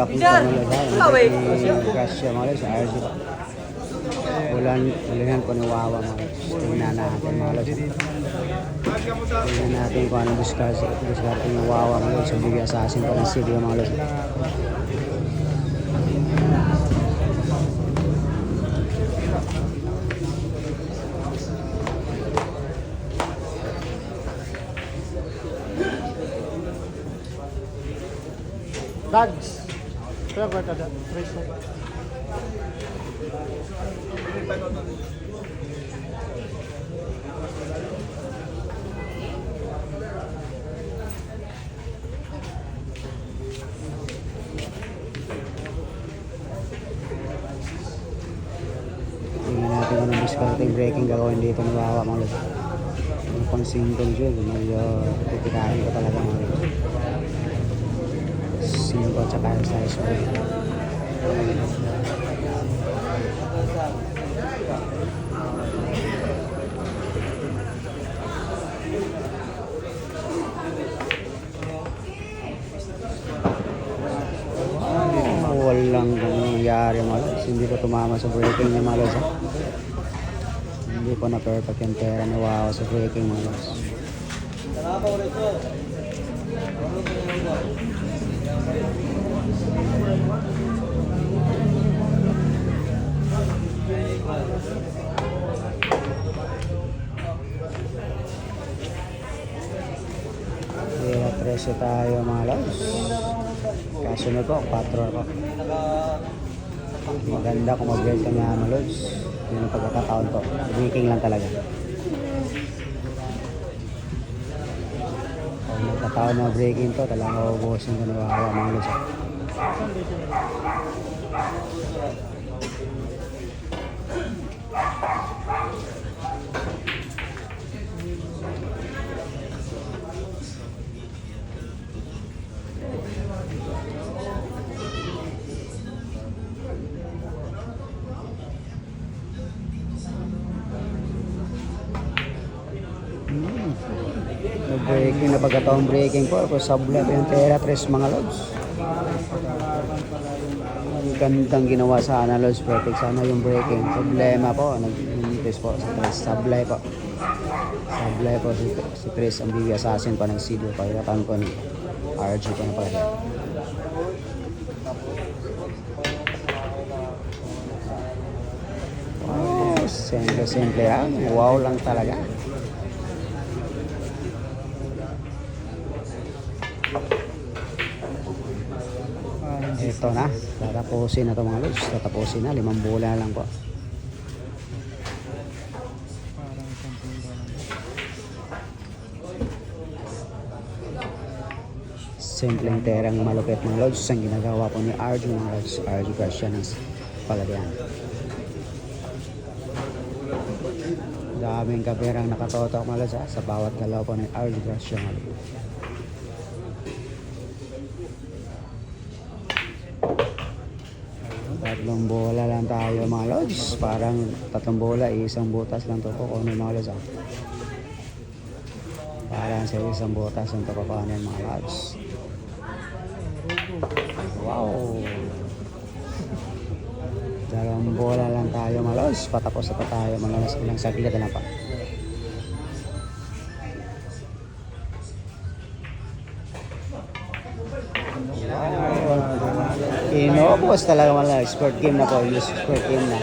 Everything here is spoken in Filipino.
bracket pa mga lods. Gracia mga lods. RG pa. Ulihan ko ni Wawa mga lods. Tingnan natin mga lods. Tingnan natin kung anong diskarte ni Wawa mga lods. Ang bigay assassin pa ng CD mga lods. Dags. Kaya ba kada? Trace mo. Tingnan natin kung anong diskarte yung breaking gagawin dito ni Wawa mga lods. Yung pang single dyan, medyo titirahin ko talaga mga lods. Single tsaka size break. Walang nangyari mga lods. Hindi ko tumama sa breaking niya mga lods. Hindi ko na perfect yung pera ni Wawa sa breaking mga lods. Kaya 13 tayo mga lods. Kasunod po, 4 ako. Maganda kung mag-break ka niya mga lods. Yun ang pagkakataon ko. Breaking lang talaga. Kung magkataon na breaking to, talagang mabubusin ko na Wawa mga lods. Breaking na pagkataong breaking po ako sablay pa yung Terra 3 mga lods. Ang gandang ginawa sana lods, perfect sana yung breaking. Problema po nag-test po sa 3 sablay po si Chris ang bigay assassin pa ng Sido pagkatang ko ni RG pa na pala. Wow, simple yan, wow lang talaga. Ito na, tatapusin na ito mga lods. Tatapusin na, 5 bola lang po. Simpleng terang malupit mga lods. Ang ginagawa po ni RG mga lods. RG Gracia ng Palayan. Daming kaperang nakatotok mga lods sa bawat galaw po ni RG Gracia mga lods. Tatlong bola lang tayo mga lods. Parang 3 bola, isang butas lang ito po kung ano mga lods. Parang sa isang butas lang ito po kung ano mga lods. Wow! 2 bola lang tayo mga lods. Patapos na tayo mga lods. Ilang saglit na pa. Inobos talaga mga expert game na po. Expert game na.